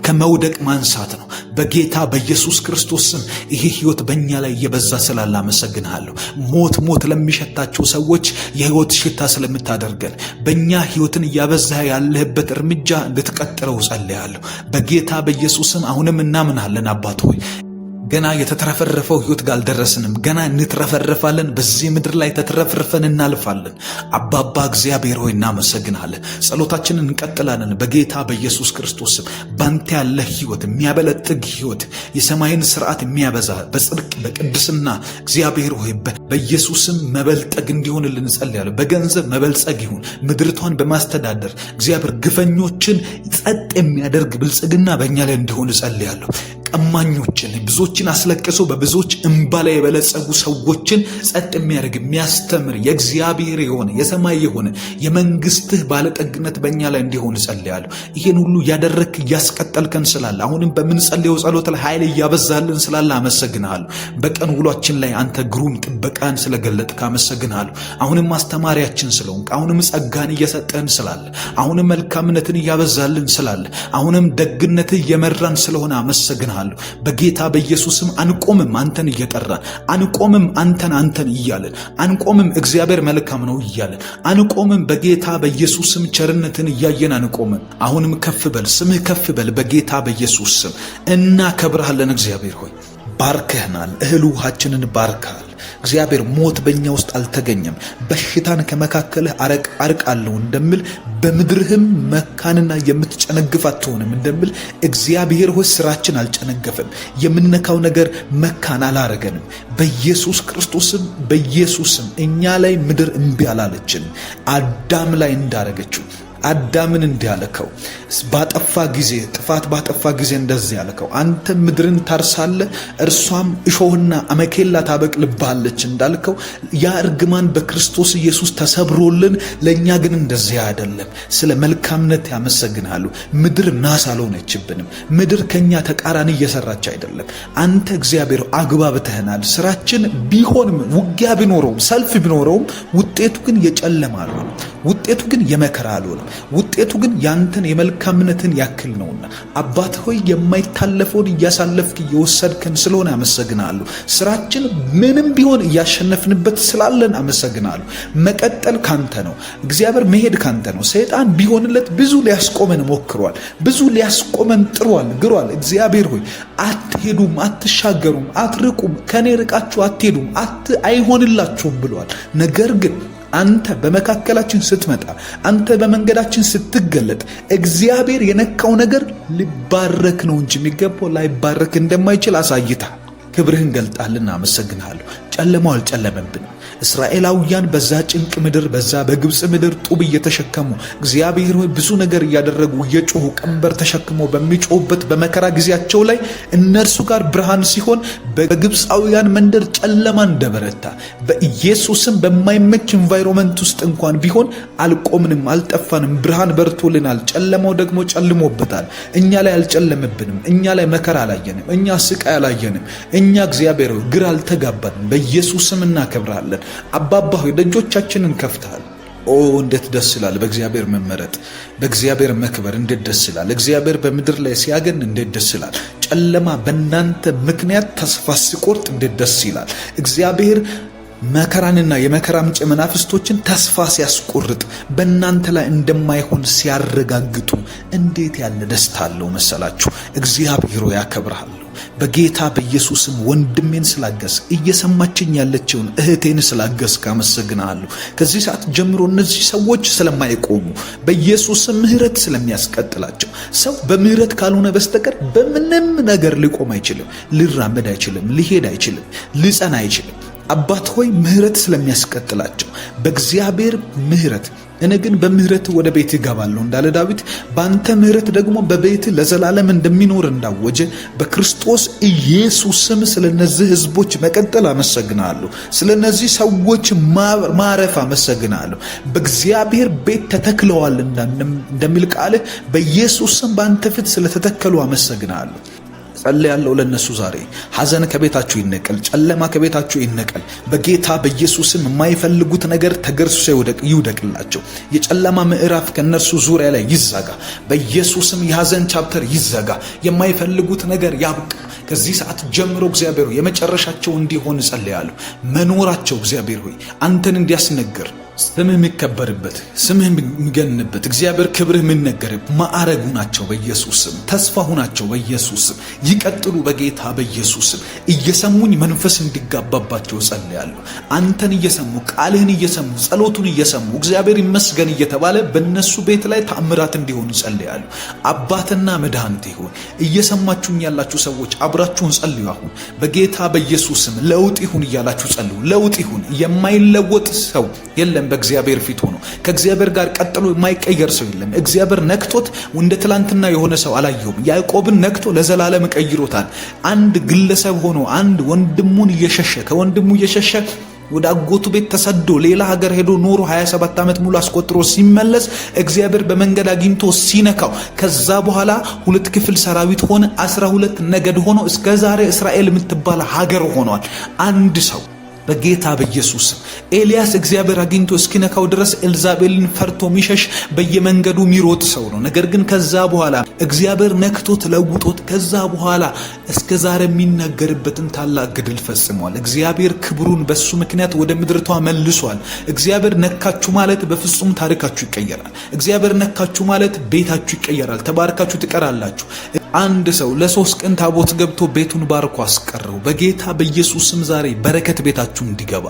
ከመውደቅ ማንሳት ነው። በጌታ በኢየሱስ ክርስቶስ ስም ይሄ ህይወት በእኛ ላይ እየበዛ ስላለ አመሰግንሃለሁ። ሞት ለሚሸታቸው ሰዎች የህይወት ሽታ ስለምታደርገን በእኛ ህይወትን እያበዛ ያለህበት እርምጃ እንድትቀጥለው ጸልያለሁ በጌታ በኢየሱስም። አሁንም እናምናለን አባት ሆይ ገና የተትረፈረፈው ህይወት ጋር አልደረስንም። ገና እንትረፈረፋለን። በዚህ ምድር ላይ ተትረፍርፈን እናልፋለን። አባባ እግዚአብሔር ሆይ እናመሰግናለን። ጸሎታችንን እንቀጥላለን በጌታ በኢየሱስ ክርስቶስም። ባንተ ያለ ህይወት፣ የሚያበለጥግ ህይወት፣ የሰማይን ስርዓት የሚያበዛ በጽድቅ በቅድስና እግዚአብሔር ሆይ በኢየሱስም መበልጠግ እንዲሆንልን ጸልያለሁ። በገንዘብ መበልጸግ ይሁን። ምድርቷን በማስተዳደር እግዚአብሔር ግፈኞችን ጸጥ የሚያደርግ ብልጽግና በእኛ ላይ እንዲሆን ጸልያለሁ። ቀማኞችን ብዙዎችን አስለቅሶ በብዙዎች እንባ ላይ የበለጸጉ ሰዎችን ጸጥ የሚያደርግ የሚያስተምር የእግዚአብሔር የሆነ የሰማይ የሆነ የመንግስትህ ባለጠግነት በእኛ ላይ እንዲሆን ጸልያለሁ። ይሄን ሁሉ ያደረክ እያስቀጠልከን ስላለ አሁንም በምንጸልየው ጸሎት ላይ ኃይል እያበዛልን ስላለ አመሰግንሃለሁ። በቀን ውሏችን ላይ አንተ ግሩም ጥበቃን ስለገለጥክ አመሰግንሃለሁ። አሁንም ማስተማሪያችን ስለሆንክ፣ አሁንም ጸጋን እየሰጠን ስላለ፣ አሁንም መልካምነትን እያበዛልን ስላለ፣ አሁንም ደግነትህ እየመራን ስለሆነ አመሰግንሃለሁ። በጌታ በኢየሱስም አንቆምም አንተን እየጠራን፣ አንቆምም አንተን እያለን፣ አንቆምም እግዚአብሔር መልካም ነው እያለን፣ አንቆምም በጌታ በኢየሱስም ቸርነትን እያየን አንቆምም። አሁንም ከፍ በል፣ ስምህ ከፍ በል በጌታ በኢየሱስም። እናከብርሃለን። እግዚአብሔር ሆይ ባርከህናል። እህል ውሃችንን ባርካል። እግዚአብሔር ሞት በእኛ ውስጥ አልተገኘም። በሽታን ከመካከልህ አርቃለሁ እንደምል በምድርህም መካንና የምትጨነግፍ አትሆንም እንደምል እግዚአብሔር ሆይ ስራችን አልጨነገፈም። የምንነካው ነገር መካን አላረገንም። በኢየሱስ ክርስቶስም በኢየሱስም እኛ ላይ ምድር እምቢ አላለችንም። አዳም ላይ እንዳረገችው አዳምን እንዲያለከው ባጠፋ ጊዜ ጥፋት ባጠፋ ጊዜ እንደዚህ ያለከው አንተ ምድርን ታርሳለህ እርሷም እሾህና አመኬላ ታበቅልብሃለች እንዳልከው ያ እርግማን በክርስቶስ ኢየሱስ ተሰብሮልን ለኛ ግን እንደዚህ አይደለም። ስለ መልካምነት ያመሰግናሉ። ምድር ናስ አልሆነችብንም። ምድር ከኛ ተቃራኒ እየሰራች አይደለም። አንተ እግዚአብሔር አግባብተህናል። ስራችን ቢሆንም ውጊያ ቢኖረውም ሰልፍ ቢኖረውም ውጤቱ ግን የጨለማ አልሆነም። ውጤቱ ግን የመከራ አልሆነም። ውጤቱ ግን ያንተን የመልካምነትን ያክል ነውና አባት ሆይ የማይታለፈውን እያሳለፍክ እየወሰድከን ስለሆነ አመሰግናለሁ። ስራችን ምንም ቢሆን እያሸነፍንበት ስላለን አመሰግናለሁ። መቀጠል ካንተ ነው እግዚአብሔር፣ መሄድ ካንተ ነው። ሰይጣን ቢሆንለት ብዙ ሊያስቆመን ሞክሯል። ብዙ ሊያስቆመን ግሯል። እግዚአብሔር ሆይ አትሄዱም፣ አትሻገሩም፣ አትርቁም፣ ከኔ ርቃችሁ አትሄዱም፣ አይሆንላችሁም ብሏል። ነገር ግን አንተ በመካከላችን ስትመጣ፣ አንተ በመንገዳችን ስትገለጥ እግዚአብሔር የነካው ነገር ሊባረክ ነው እንጂ የሚገባው ላይባረክ እንደማይችል አሳይታ ክብርህን ገልጣልና አመሰግንሃለሁ። ጨለማው አልጨለመብንም። እስራኤላውያን በዛ ጭንቅ ምድር በዛ በግብፅ ምድር ጡብ እየተሸከሙ እግዚአብሔር ሆይ ብዙ ነገር እያደረጉ እየጮሁ ቀንበር ተሸክመው በሚጮሁበት በመከራ ጊዜያቸው ላይ እነርሱ ጋር ብርሃን ሲሆን በግብፃውያን መንደር ጨለማ እንደበረታ በኢየሱስም በማይመች ኢንቫይሮመንት ውስጥ እንኳን ቢሆን አልቆምንም፣ አልጠፋንም። ብርሃን በርቶልናል። ጨለማው ደግሞ ጨልሞበታል። እኛ ላይ አልጨለመብንም። እኛ ላይ መከራ አላየንም። እኛ ስቃይ አላየንም። እኛ እግዚአብሔር ሆይ ግራ አልተጋባንም። በኢየሱስም እናከብራለን። አባባ ሆይ ደጆቻችንን ከፍተሃል። እንዴት ደስ ይላል! በእግዚአብሔር መመረጥ፣ በእግዚአብሔር መክበር እንዴት ደስ ይላል! እግዚአብሔር በምድር ላይ ሲያገን እንዴት ደስ ይላል! ጨለማ በእናንተ ምክንያት ተስፋ ሲቆርጥ እንዴት ደስ ይላል! እግዚአብሔር መከራንና የመከራ ምንጭ መናፍስቶችን ተስፋ ሲያስቆርጥ በእናንተ ላይ እንደማይሆን ሲያረጋግጡ እንዴት ያለ ደስታ አለው መሰላችሁ። እግዚአብሔር ያከብርሃለሁ። በጌታ በኢየሱስም ወንድሜን ስላገዝ እየሰማችኝ ያለችውን እህቴን ስላገዝ አመሰግናለሁ። ከዚህ ሰዓት ጀምሮ እነዚህ ሰዎች ስለማይቆሙ በኢየሱስም ምህረት ስለሚያስቀጥላቸው፣ ሰው በምህረት ካልሆነ በስተቀር በምንም ነገር ሊቆም አይችልም፣ ሊራመድ አይችልም፣ ሊሄድ አይችልም፣ ሊጸና አይችልም። አባት ሆይ ምህረት ስለሚያስቀጥላቸው በእግዚአብሔር ምህረት እኔ ግን በምህረት ወደ ቤት ይገባለሁ እንዳለ ዳዊት በአንተ ምህረት ደግሞ በቤት ለዘላለም እንደሚኖር እንዳወጀ በክርስቶስ ኢየሱስ ስም ስለነዚህ ህዝቦች መቀጠል አመሰግናለሁ። ስለነዚህ ሰዎች ማረፍ አመሰግናለሁ። በእግዚአብሔር ቤት ተተክለዋል እንደሚል ቃል በኢየሱስ ስም በአንተ ፊት ስለተተከሉ አመሰግናለሁ። ጸልያለሁ ለነሱ ዛሬ ሐዘን ከቤታችሁ ይነቀል፣ ጨለማ ከቤታችሁ ይነቀል። በጌታ በኢየሱስም የማይፈልጉት ነገር ተገርሶ ይውደቅላቸው። የጨለማ ምዕራፍ ከነርሱ ዙሪያ ላይ ይዘጋ። በኢየሱስም የሐዘን ቻፕተር ይዘጋ። የማይፈልጉት ነገር ያብቃ። ከዚህ ሰዓት ጀምሮ እግዚአብሔር ሆይ የመጨረሻቸው እንዲሆን ጸልያለሁ። መኖራቸው እግዚአብሔር ሆይ አንተን እንዲያስነግር፣ ስምህ የሚከበርበት፣ ስምህ የሚገንበት፣ እግዚአብሔር ክብርህ የሚነገርበት ማዕረግ ሁናቸው በኢየሱስ ስም። ተስፋ ሁናቸው በኢየሱስ ስም። ይቀጥሉ በጌታ በኢየሱስ ስም። እየሰሙኝ መንፈስ እንዲጋባባቸው ጸልያለሁ። አንተን እየሰሙ ቃልህን እየሰሙ ጸሎቱን እየሰሙ እግዚአብሔር ይመስገን እየተባለ በእነሱ ቤት ላይ ተአምራት እንዲሆኑ ጸልያለሁ። አባትና መድኃኒቴ ሆይ እየሰማችሁኝ ያላችሁ ሰዎች አብራችሁን ጸልዩ። አሁን በጌታ በኢየሱስ ስም ለውጥ ይሁን እያላችሁ ጸልዩ። ለውጥ ይሁን። የማይለወጥ ሰው የለም በእግዚአብሔር ፊት ሆኖ ከእግዚአብሔር ጋር ቀጥሎ የማይቀየር ሰው የለም። እግዚአብሔር ነክቶት እንደ ትላንትና የሆነ ሰው አላየሁም። ያዕቆብን ነክቶ ለዘላለም ቀይሮታል። አንድ ግለሰብ ሆኖ አንድ ወንድሙን እየሸሸ ከወንድሙ እየሸሸ ወደ አጎቱ ቤት ተሰዶ ሌላ ሀገር ሄዶ ኖሮ 27 ዓመት ሙሉ አስቆጥሮ ሲመለስ እግዚአብሔር በመንገድ አግኝቶ ሲነካው ከዛ በኋላ 2 ክፍል ሰራዊት ሆነ፣ 12 ነገድ ሆኖ እስከ ዛሬ እስራኤል የምትባል ሀገር ሆኗል። አንድ ሰው በጌታ በኢየሱስ ኤልያስ እግዚአብሔር አግኝቶ እስኪነካው ድረስ ኤልዛቤልን ፈርቶ ሚሸሽ በየመንገዱ ሚሮጥ ሰው ነው። ነገር ግን ከዛ በኋላ እግዚአብሔር ነክቶት ለውጦት ከዛ በኋላ እስከ ዛሬ የሚናገርበትን ታላቅ ገድል ፈጽሟል። እግዚአብሔር ክብሩን በሱ ምክንያት ወደ ምድርቷ መልሷል። እግዚአብሔር ነካችሁ ማለት በፍጹም ታሪካችሁ ይቀየራል። እግዚአብሔር ነካችሁ ማለት ቤታችሁ ይቀየራል። ተባርካችሁ ትቀራላችሁ። አንድ ሰው ለ3 ቀን ታቦት ገብቶ ቤቱን ባርኮ አስቀረው። በጌታ በኢየሱስም ዛሬ በረከት ቤታችሁ እንዲገባ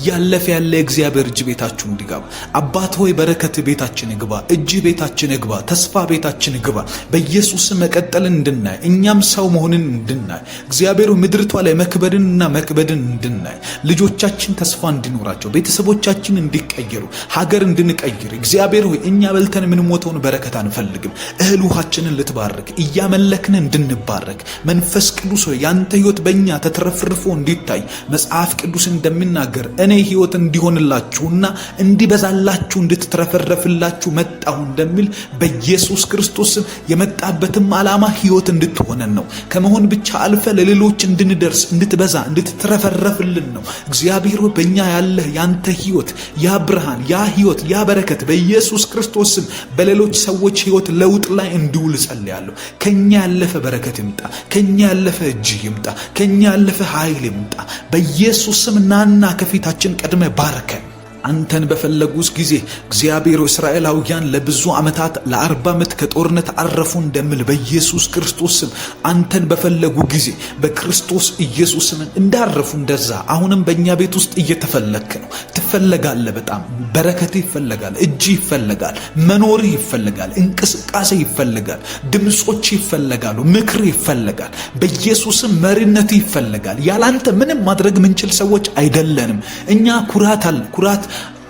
ያለፈ ያለ እግዚአብሔር እጅ ቤታችሁ እንዲገባ አባት ሆይ በረከት ቤታችን ይግባ፣ እጅ ቤታችን ይግባ፣ ተስፋ ቤታችን ይግባ። በኢየሱስ መቀጠልን እንድናይ እኛም ሰው መሆንን እንድናይ እግዚአብሔር ምድርቷ ላይ መክበድንና መክበድን እንድናይ ልጆቻችን ተስፋ እንዲኖራቸው ቤተሰቦቻችን እንዲቀየሩ ሀገር እንድንቀይር እግዚአብሔር ሆይ እኛ በልተን የምንሞተውን በረከት አንፈልግም። እህል ውሃችንን ልትባርክ እያመለክን እንድንባረክ መንፈስ ቅዱስ ሆይ ያንተ ሕይወት በእኛ ተትረፍርፎ እንዲታይ መጽሐፍ ቅዱስ እንደሚናገር እኔ ሕይወት እንዲሆንላችሁና እንዲበዛላችሁ እንድትትረፈረፍላችሁ መጣሁ እንደሚል በኢየሱስ ክርስቶስ የመጣበትም ዓላማ ሕይወት እንድትሆነን ነው። ከመሆን ብቻ አልፈ ለሌሎች እንድንደርስ እንድትበዛ እንድትትረፈረፍልን ነው። እግዚአብሔር በእኛ ያለ ያንተ ሕይወት ያ ብርሃን ያ ሕይወት ያ በረከት በኢየሱስ ክርስቶስ በሌሎች ሰዎች ሕይወት ለውጥ ላይ እንዲውል ጸልያለሁ። ከኛ ያለፈ በረከት ይምጣ፣ ከኛ ያለፈ እጅ ይምጣ፣ ከኛ ያለፈ ኃይል ይምጣ። በኢየሱስ ስም ናና ከፊታችን ቀድመ ባርከን። አንተን በፈለጉስ ጊዜ እግዚአብሔር እስራኤላውያን ለብዙ ዓመታት ለ40 ዓመት ከጦርነት አረፉ እንደሚል በኢየሱስ ክርስቶስ ስም አንተን በፈለጉ ጊዜ በክርስቶስ ኢየሱስ ስም እንዳረፉ እንደዛ አሁንም በእኛ ቤት ውስጥ እየተፈለክ ነው። ትፈለጋለህ። በጣም በረከት ይፈለጋል፣ እጅ ይፈለጋል፣ መኖር ይፈለጋል፣ እንቅስቃሴ ይፈለጋል፣ ድምጾች ይፈለጋሉ፣ ምክር ይፈለጋል። በኢየሱስ ስም መሪነት ይፈለጋል። ያላንተ ምንም ማድረግ ምንችል ሰዎች አይደለንም። እኛ ኩራት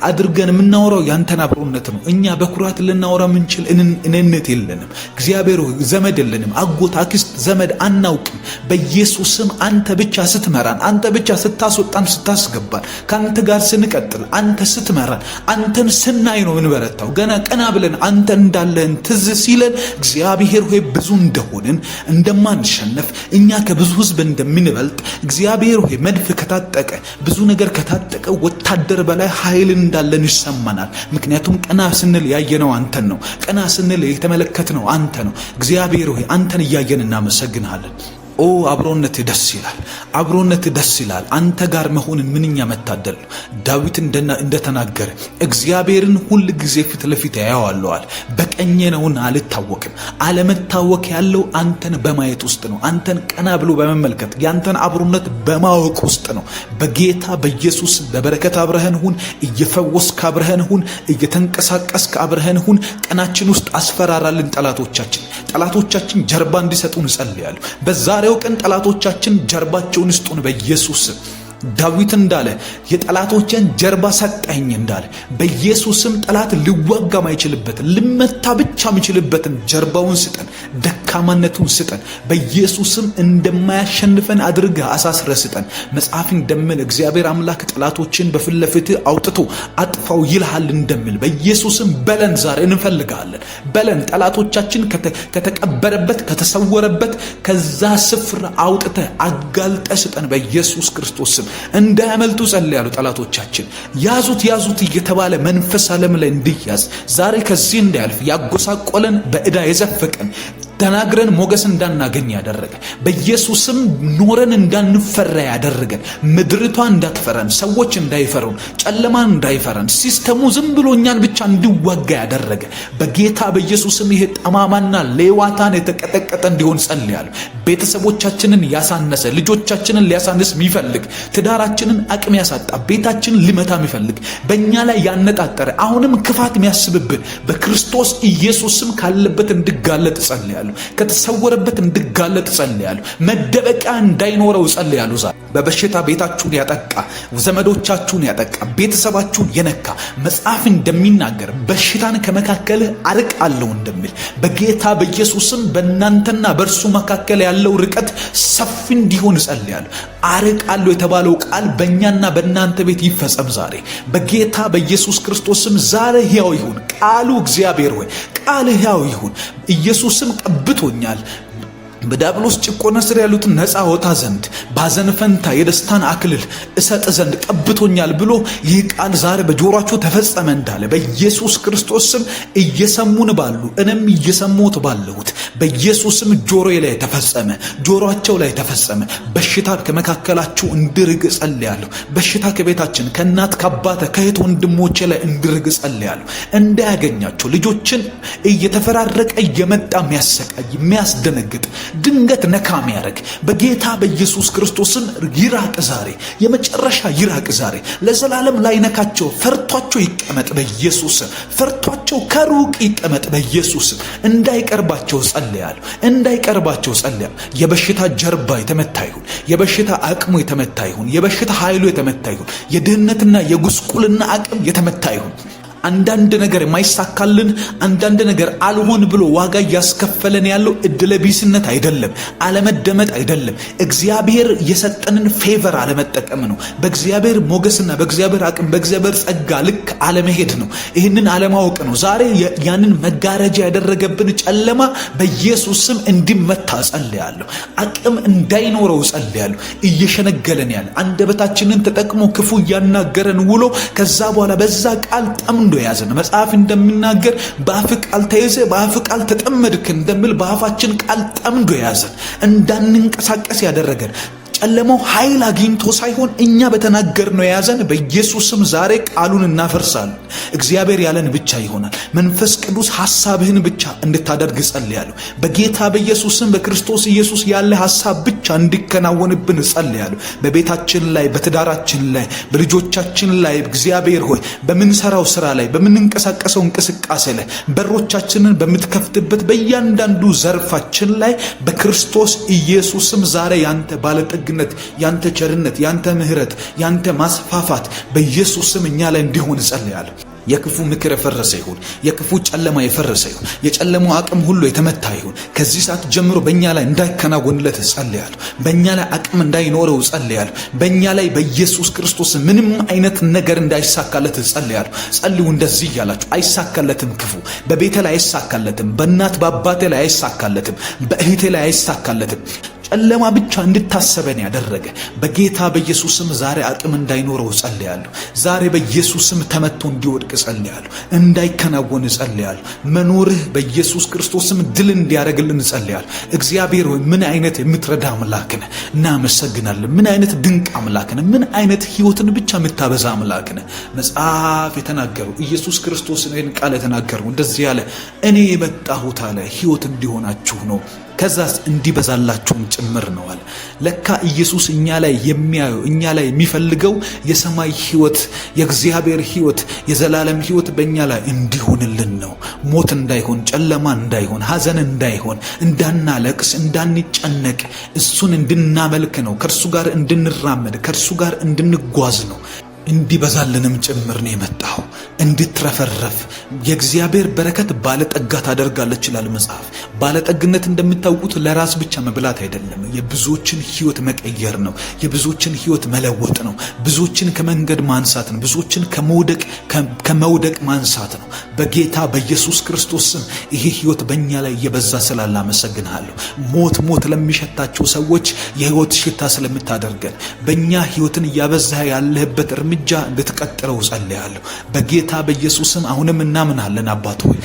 አድርገን የምናወራው ያንተን አብሮነት ነው። እኛ በኩራት ልናወራ ምንችል እኔነት የለንም። እግዚአብሔር ሆይ ዘመድ የለንም፣ አጎት አክስት ዘመድ አናውቅም። በኢየሱስ ስም አንተ ብቻ ስትመራን፣ አንተ ብቻ ስታስወጣን ስታስገባን፣ ከአንተ ጋር ስንቀጥል አንተ ስትመራን፣ አንተን ስናይ ነው እንበረታው። ገና ቀና ብለን አንተ እንዳለን ትዝ ሲለን እግዚአብሔር ሆይ ብዙ እንደሆንን እንደማንሸነፍ እኛ ከብዙ ሕዝብ እንደምንበልጥ እግዚአብሔር ሆይ መድፍ ከታጠቀ ብዙ ነገር ከታጠቀ ወታደር በላይ ኃይልን እንዳለን ይሰማናል። ምክንያቱም ቀና ስንል ያየነው አንተን ነው። ቀና ስንል የተመለከትነው አንተ ነው። እግዚአብሔር ሆይ አንተን እያየን እናመሰግንሃለን። አብሮነት ደስ ይላል። አብሮነት ደስ ይላል። አንተ ጋር መሆን ምንኛ መታደል ነው። ዳዊት እንደተናገረ እግዚአብሔርን ሁል ጊዜ ፊት ለፊት ያየዋለዋል። በቀኜ ነውና አልታወክም። አለመታወክ ያለው አንተን በማየት ውስጥ ነው። አንተን ቀና ብሎ በመመልከት ያንተን አብሮነት በማወቅ ውስጥ ነው። በጌታ በኢየሱስ በበረከት አብረህን ሁን። እየፈወስክ አብረህን ሁን። እየተንቀሳቀስክ አብረህን ሁን። ቀናችን ውስጥ አስፈራራልን ጠላቶቻችን ጀርባ እንዲሰጡን ጸልያለሁ። በዛሬው ቀን ጠላቶቻችን ጀርባቸውን ይስጡን በኢየሱስ ስም። ዳዊት እንዳለ የጠላቶችን ጀርባ ሰጠኝ እንዳለ በኢየሱስም ጠላት ሊዋጋ ማይችልበት ልመታ ብቻ የሚችልበትን ጀርባውን ስጠን፣ ደካማነቱን ስጠን። በኢየሱስም እንደማያሸንፈን አድርገህ አሳስረህ ስጠን። መጽሐፍ እንደሚል እግዚአብሔር አምላክ ጠላቶችን በፊት ለፊት አውጥቶ አጥፋው ይልሃል እንደሚል በኢየሱስም በለን። ዛሬ እንፈልጋለን። በለን። ጠላቶቻችን ከተቀበረበት ከተሰወረበት ከዛ ስፍራ አውጥተህ አጋልጠህ ስጠን በኢየሱስ ክርስቶስ ስም። እንዳያመልጡ ጸልያለሁ። ጠላቶቻችን ያዙት እየተባለ መንፈስ ዓለም ላይ እንዲያዝ ዛሬ ከዚህ እንዳያልፍ ያጎሳቆለን በዕዳ የዘፈቀን ተናግረን ሞገስ እንዳናገኝ ያደረገን በኢየሱስም ኖረን እንዳንፈራ ያደረገን ምድርቷ እንዳትፈራን፣ ሰዎች እንዳይፈሩን፣ ጨለማን እንዳይፈራን፣ ሲስተሙ ዝም ብሎ እኛን ብቻ እንዲዋጋ ያደረገ በጌታ በኢየሱስም ይሄ ጠማማና ሌዋታን የተቀጠቀጠ እንዲሆን ጸልያለሁ። ቤተሰቦቻችንን ያሳነሰ ልጆቻችንን ሊያሳንስ የሚፈልግ ትዳራችንን አቅም ያሳጣ ቤታችንን ሊመታ የሚፈልግ በእኛ ላይ ያነጣጠረ አሁንም ክፋት የሚያስብብን በክርስቶስ ኢየሱስም ካለበት እንድጋለጥ ጸልያለሁ። ከተሰወረበት እንድጋለጥ ጸልያለሁ። መደበቂያ እንዳይኖረው ጸልያለሁ። ዛሬ በበሽታ ቤታችሁን ያጠቃ፣ ዘመዶቻችሁን ያጠቃ፣ ቤተሰባችሁን የነካ መጽሐፍ እንደሚናገር በሽታን ከመካከልህ አርቃለሁ እንደሚል በጌታ በኢየሱስም በእናንተና በእርሱ መካከል ያለው ርቀት ሰፊ እንዲሆን ጸልያለሁ። አርቃለሁ የተባለው ቃል በእኛና በእናንተ ቤት ይፈጸም ዛሬ በጌታ በኢየሱስ ክርስቶስም። ዛሬ ሕያው ይሁን ቃሉ። እግዚአብሔር ሆይ ቃል ሕያው ይሁን። ኢየሱስም ቀብቶኛል በዲያብሎስ ጭቆና ስር ያሉትን ነፃ ወጣ ዘንድ ባዘን ፈንታ የደስታን አክሊል እሰጥ ዘንድ ቀብቶኛል ብሎ ይህ ቃል ዛሬ በጆሮአቸው ተፈጸመ እንዳለ በኢየሱስ ክርስቶስ ስም እየሰሙን ባሉ እኔም እየሰሙት ባለሁት በኢየሱስ ስም ጆሮዬ ላይ ተፈጸመ፣ ጆሮአቸው ላይ ተፈጸመ። በሽታ ከመካከላችሁ እንዲርቅ ጸልያለሁ። በሽታ ከቤታችን ከእናት ከአባት ከእህት ወንድሞቼ ላይ እንዲርቅ ጸልያለሁ። እንዳያገኛቸው ልጆችን እየተፈራረቀ እየመጣ የሚያሰቃይ የሚያስደነግጥ ድንገት ነካም ያረግ በጌታ በኢየሱስ ክርስቶስም ይራቅ ዛሬ። የመጨረሻ ይራቅ ዛሬ። ለዘላለም ላይ ነካቸው። ፈርቷቸው ይቀመጥ በኢየሱስ። ፈርቷቸው ከሩቅ ይቀመጥ በኢየሱስ። እንዳይቀርባቸው ጸልያለሁ። እንዳይቀርባቸው ጸልያለሁ። የበሽታ ጀርባ የተመታ ይሁን። የበሽታ አቅሙ የተመታ ይሁን። የበሽታ ኃይሉ የተመታ ይሁን። የድህነትና የጉስቁልና አቅም የተመታ ይሁን። አንዳንድ ነገር የማይሳካልን አንዳንድ ነገር አልሆን ብሎ ዋጋ ያስከፈለን ያለው እድለቢስነት አይደለም፣ አለመደመጥ አይደለም። እግዚአብሔር የሰጠንን ፌቨር አለመጠቀም ነው። በእግዚአብሔር ሞገስና በእግዚአብሔር አቅም በእግዚአብሔር ጸጋ ልክ አለመሄድ ነው። ይህንን አለማወቅ ነው። ዛሬ ያንን መጋረጃ ያደረገብን ጨለማ በኢየሱስ ስም እንዲመታ ጸልያለሁ። አቅም እንዳይኖረው ጸልያለሁ። እየሸነገለን ያለ አንደበታችንን ተጠቅሞ ክፉ እያናገረን ውሎ ከዛ በኋላ በዛ ቃል ጠምዶ ያዘን። መጽሐፍ እንደሚናገር በአፍ ቃል ተይዘ በአፍ ቃል ተጠመድክ እንደሚል በአፋችን ቃል ጠምዶ ያዘን፣ እንዳንንቀሳቀስ ያደረገን ጨለማው ኃይል አግኝቶ ሳይሆን እኛ በተናገርነው የያዘን በኢየሱስም ዛሬ ቃሉን እናፈርሳለን። እግዚአብሔር ያለን ብቻ ይሆናል። መንፈስ ቅዱስ ሐሳብህን ብቻ እንድታደርግ ጸልያለሁ። በጌታ በኢየሱስም በክርስቶስ ኢየሱስ ያለ ሐሳብ ብቻ እንዲከናወንብን ጸልያለሁ። በቤታችን ላይ፣ በትዳራችን ላይ፣ በልጆቻችን ላይ እግዚአብሔር ሆይ በምንሰራው ስራ ላይ፣ በምንንቀሳቀሰው እንቅስቃሴ ላይ በሮቻችንን በምትከፍትበት በእያንዳንዱ ዘርፋችን ላይ በክርስቶስ ኢየሱስም ዛሬ ያንተ ባለጠግነት፣ ያንተ ቸርነት፣ ያንተ ምሕረት፣ ያንተ ማስፋፋት በኢየሱስ ስም እኛ ላይ እንዲሆን ጸልያለሁ። የክፉ ምክር የፈረሰ ይሁን። የክፉ ጨለማ የፈረሰ ይሁን። የጨለማው አቅም ሁሉ የተመታ ይሁን። ከዚህ ሰዓት ጀምሮ በእኛ ላይ እንዳይከናወንለት ጸልያለሁ። በእኛ ላይ አቅም እንዳይኖረው ጸልያለሁ። በእኛ ላይ በኢየሱስ ክርስቶስ ምንም አይነት ነገር እንዳይሳካለት ጸልያለሁ። ጸልዩ እንደዚህ እያላችሁ። አይሳካለትም። ክፉ በቤቴ ላይ አይሳካለትም። በእናት በአባቴ ላይ አይሳካለትም። በእህቴ ላይ አይሳካለትም። ጨለማ ብቻ እንድታሰበን ያደረገ በጌታ በኢየሱስም ዛሬ አቅም እንዳይኖረው ጸልያለሁ። ዛሬ በኢየሱስም ተመቶ እንዲወድቅ ጸልያለሁ። እንዳይከናወን ጸልያለሁ። መኖርህ በኢየሱስ ክርስቶስም ድል እንዲያደርግልን ጸልያለሁ። እግዚአብሔር ሆይ ምን አይነት የምትረዳ አምላክ ነህ! እናመሰግናለን። ምን አይነት ድንቅ አምላክ ነህ! ምን አይነት ህይወትን ብቻ የምታበዛ አምላክ ነህ! መጽሐፍ የተናገረው ኢየሱስ ክርስቶስ ይህን ቃል የተናገረው እንደዚህ ያለ እኔ የመጣሁት አለ ህይወት እንዲሆናችሁ ነው ከዛስ እንዲበዛላችሁም ጭምር ነው አለ። ለካ ኢየሱስ እኛ ላይ የሚያየው እኛ ላይ የሚፈልገው የሰማይ ህይወት፣ የእግዚአብሔር ህይወት፣ የዘላለም ህይወት በእኛ ላይ እንዲሆንልን ነው። ሞት እንዳይሆን፣ ጨለማ እንዳይሆን፣ ሐዘን እንዳይሆን፣ እንዳናለቅስ፣ እንዳንጨነቅ እሱን እንድናመልክ ነው። ከእርሱ ጋር እንድንራመድ፣ ከእርሱ ጋር እንድንጓዝ ነው። እንዲበዛልንም ጭምር ነው የመጣው። እንድትረፈረፍ የእግዚአብሔር በረከት ባለጠጋ ታደርጋለች ይላል መጽሐፍ። ባለጠግነት እንደምታውቁት ለራስ ብቻ መብላት አይደለም፣ የብዙዎችን ህይወት መቀየር ነው። የብዙዎችን ህይወት መለወጥ ነው። ብዙዎችን ከመንገድ ማንሳት ነው። ብዙዎችን ከመውደቅ ማንሳት ነው። በጌታ በኢየሱስ ክርስቶስ ስም ይሄ ህይወት በእኛ ላይ እየበዛ ስላለ አመሰግንሃለሁ። ሞት ለሚሸታቸው ሰዎች የህይወት ሽታ ስለምታደርገን በእኛ ህይወትን እያበዛ ያለህበት እርምጃ እንድትቀጥለው ጸልያለሁ በጌታ በኢየሱስም። አሁንም እናምናለን አባት ሆይ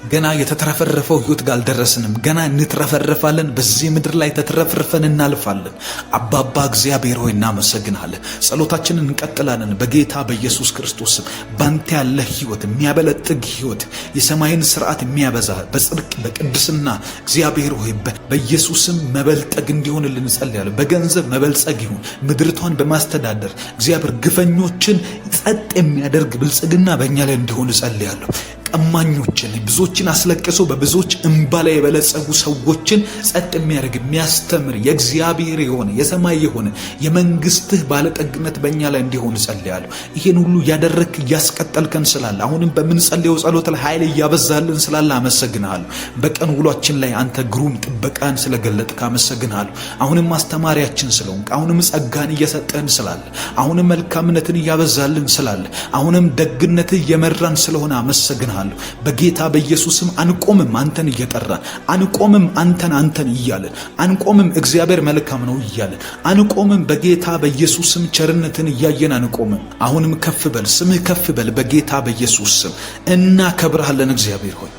ገና የተትረፈረፈው ህይወት ጋር አልደረስንም። ገና እንትረፈረፋለን። በዚህ ምድር ላይ ተትረፍርፈን እናልፋለን። አባባ እግዚአብሔር ሆይ እናመሰግናለን። ጸሎታችንን እንቀጥላለን በጌታ በኢየሱስ ክርስቶስ ስም። ባንተ ያለ ህይወት፣ የሚያበለጥግ ህይወት፣ የሰማይን ስርዓት የሚያበዛ በጽድቅ በቅድስና እግዚአብሔር ሆይ በኢየሱስም መበልጠግ እንዲሆንልን ጸልያለሁ። በገንዘብ መበልጸግ ይሁን። ምድርቷን በማስተዳደር እግዚአብሔር ግፈኞችን ጸጥ የሚያደርግ ብልጽግና በእኛ ላይ እንዲሆን ጸልያለሁ። ቀማኞችን ብዙዎችን አስለቅሶ በብዙዎች እንባ ላይ የበለጸጉ ሰዎችን ጸጥ የሚያደርግ የሚያስተምር የእግዚአብሔር የሆነ የሰማይ የሆነ የመንግስትህ ባለጠግነት በእኛ ላይ እንዲሆን ጸልያለሁ። ይሄን ሁሉ ያደረክ እያስቀጠልከን ስላለ አሁንም በምንጸልየው ጸሎት ላይ ኃይል እያበዛልን ስላለ አመሰግንሃለሁ። በቀን ውሏችን ላይ አንተ ግሩም ጥበቃን ስለገለጥክ አመሰግንሃለሁ። አሁንም አስተማሪያችን ስለሆንክ፣ አሁንም ጸጋን እየሰጠን ስላለ፣ አሁንም መልካምነትን እያበዛልን ስላለ፣ አሁንም ደግነትህ እየመራን ስለሆነ አመሰግንሃለሁ። በጌታ በኢየሱስም አንቆምም አንተን እየጠራን፣ አንቆምም አንተን እያለን፣ አንቆምም እግዚአብሔር መልካም ነው እያለን፣ አንቆምም በጌታ በኢየሱስም ቸርነትን እያየን አንቆምም። አሁንም ከፍ በል፣ ስምህ ከፍ በል በጌታ በኢየሱስም። እናከብርሃለን እግዚአብሔር ሆይ